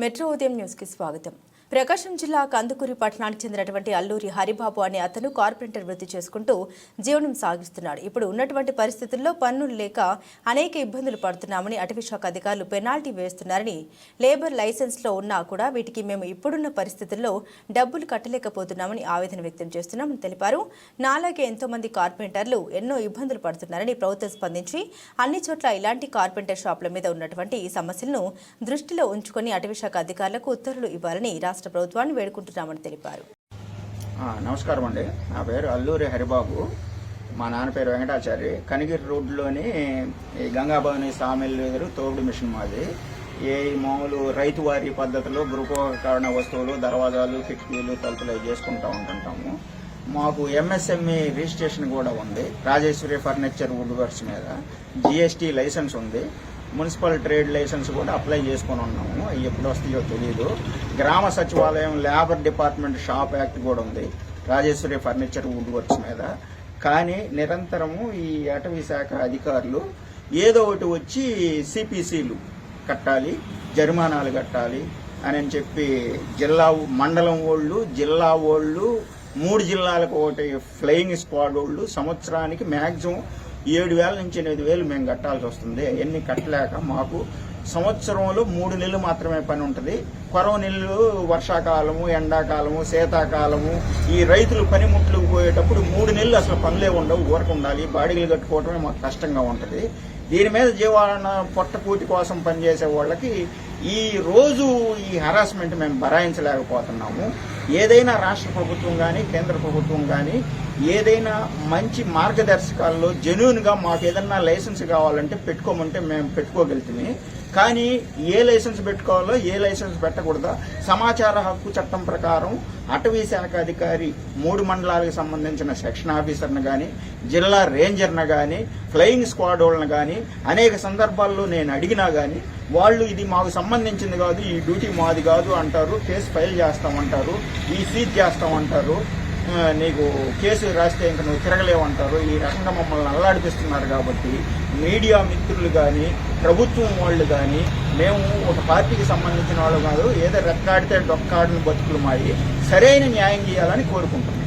Metro ఉదయం news కి స్వాగతం. ప్రకాశం జిల్లా కందుకూరి పట్టణానికి చెందినటువంటి అల్లూరి హరిబాబు అనే అతను కార్పెంటర్ వృత్తి చేసుకుంటూ జీవనం సాగిస్తున్నాడు. ఇప్పుడు ఉన్నటువంటి పరిస్థితుల్లో పన్నులు లేక అనేక ఇబ్బందులు పడుతున్నామని అటవీశాఖ అధికారులు పెనాల్టీ వేస్తున్నారని, లేబర్ లైసెన్స్లో ఉన్నా కూడా వీటికి మేము ఇప్పుడున్న పరిస్థితుల్లో డబ్బులు కట్టలేకపోతున్నామని ఆవేదన వ్యక్తం చేస్తున్నామని తెలిపారు. నాలాగే ఎంతో మంది కార్పెంటర్లు ఎన్నో ఇబ్బందులు పడుతున్నారని ప్రభుత్వం స్పందించి అన్ని చోట్ల ఇలాంటి కార్పెంటర్ షాపుల మీద ఉన్నటువంటి ఈ సమస్యలను దృష్టిలో ఉంచుకొని అటవీశాఖ అధికారులకు ఉత్తర్వులు ఇవ్వాలని రాష్ట్ర ప్రభుత్వాన్ని వేడుకుంటున్నామని తెలిపారు. నమస్కారం అండి. నా పేరు అల్లూరి హరిబాబు. మా నాన్న పేరు వెంకటాచారి. కనిగిరి రోడ్డులోని గంగాభవని సామిల్ ఎదురు తోపుడు మిషన్ మాది. మామూలు రైతువారీ పద్ధతిలో గృహోపకరణ వస్తువులు, దర్వాజాలు, కిటికీలు, తలుపులు చేసుకుంటూ ఉంటుంటాము. మాకు ఎంఎస్ఎంఈ రిజిస్ట్రేషన్ కూడా ఉంది. రాజేశ్వరి ఫర్నిచర్ వుడ్ వర్క్స్ మీద జిఎస్టీ లైసెన్స్ ఉంది. మున్సిపల్ ట్రేడ్ లైసెన్స్ కూడా అప్లై చేసుకుని ఉన్నాము. అవి ఎప్పుడు వస్తాయో తెలియదు. గ్రామ సచివాలయం, లేబర్ డిపార్ట్మెంట్ షాప్ యాక్ట్ కూడా ఉంది రాజేశ్వరి ఫర్నిచర్ వుడ్ వర్క్స్ మీద. కానీ నిరంతరము ఈ అటవీ శాఖ అధికారులు ఏదో ఒకటి వచ్చి సిపిసిలు కట్టాలి, జరిమానాలు కట్టాలి అని చెప్పి మండలం వాళ్ళు, జిల్లా వాళ్ళు, 3 జిల్లాలకు ఒకటి ఫ్లయింగ్ స్క్వాడ్ వాళ్ళు సంవత్సరానికి మ్యాక్సిమం 7,000 నుంచి 8,000 మేము కట్టాల్సి వస్తుంది. అవన్నీ కట్టలేక మాకు సంవత్సరంలో 3 నెలలు మాత్రమే పని ఉంటుంది. కొరవ నెలలు వర్షాకాలము, ఎండాకాలము, శీతాకాలము, ఈ రైతులు పనిముట్లు పోయేటప్పుడు 3 నెలలు అసలు పనులే ఉండవు, ఊరకు ఉండాలి. బాడిగలు కట్టుకోవటమే మాకు కష్టంగా ఉంటుంది. దీని మీద జీవన పొట్టపూటి కోసం పనిచేసే వాళ్ళకి ఈ రోజు ఈ హరాస్మెంట్ మేము భరాయించలేకపోతున్నాము. ఏదైనా రాష్ట్ర ప్రభుత్వం కానీ, కేంద్ర ప్రభుత్వం కానీ ఏదైనా మంచి మార్గదర్శకాల్లో జెన్యూన్గా మాకు ఏదన్నా లైసెన్స్ కావాలంటే పెట్టుకోమంటే మేము పెట్టుకోగలుగుతామే. కానీ ఏ లైసెన్స్ పెట్టుకోవాలో, ఏ లైసెన్స్ పెట్టకూడదో సమాచార హక్కు చట్టం ప్రకారం అటవీ శాఖ అధికారి 3 మండలాలకు సంబంధించిన సెక్షన్ ఆఫీసర్ను కానీ, జిల్లా రేంజర్ను కానీ, ఫ్లయింగ్ స్క్వాడ్ వాళ్ళని కానీ అనేక సందర్భాల్లో నేను అడిగినా కానీ వాళ్ళు ఇది మాకు సంబంధించింది కాదు, ఈ డ్యూటీ మాది కాదు అంటారు. కేసు ఫైల్ చేస్తామంటారు, ఈ సీజ్ చేస్తామంటారు, నీకు కేసు రాస్తే ఇంకా నువ్వు తిరగలేవంటారు. ఈ రకంగా మమ్మల్ని అల్లాడిపిస్తున్నారు. కాబట్టి మీడియా మిత్రులు కానీ, ప్రభుత్వం వాళ్ళు కానీ, మేము ఒక పార్టీకి సంబంధించిన వాళ్ళు కాదు, ఏదో రెక్కాడితే డొక్కాడిని బతుకులు మారి సరైన న్యాయం చేయాలని కోరుకుంటున్నాం.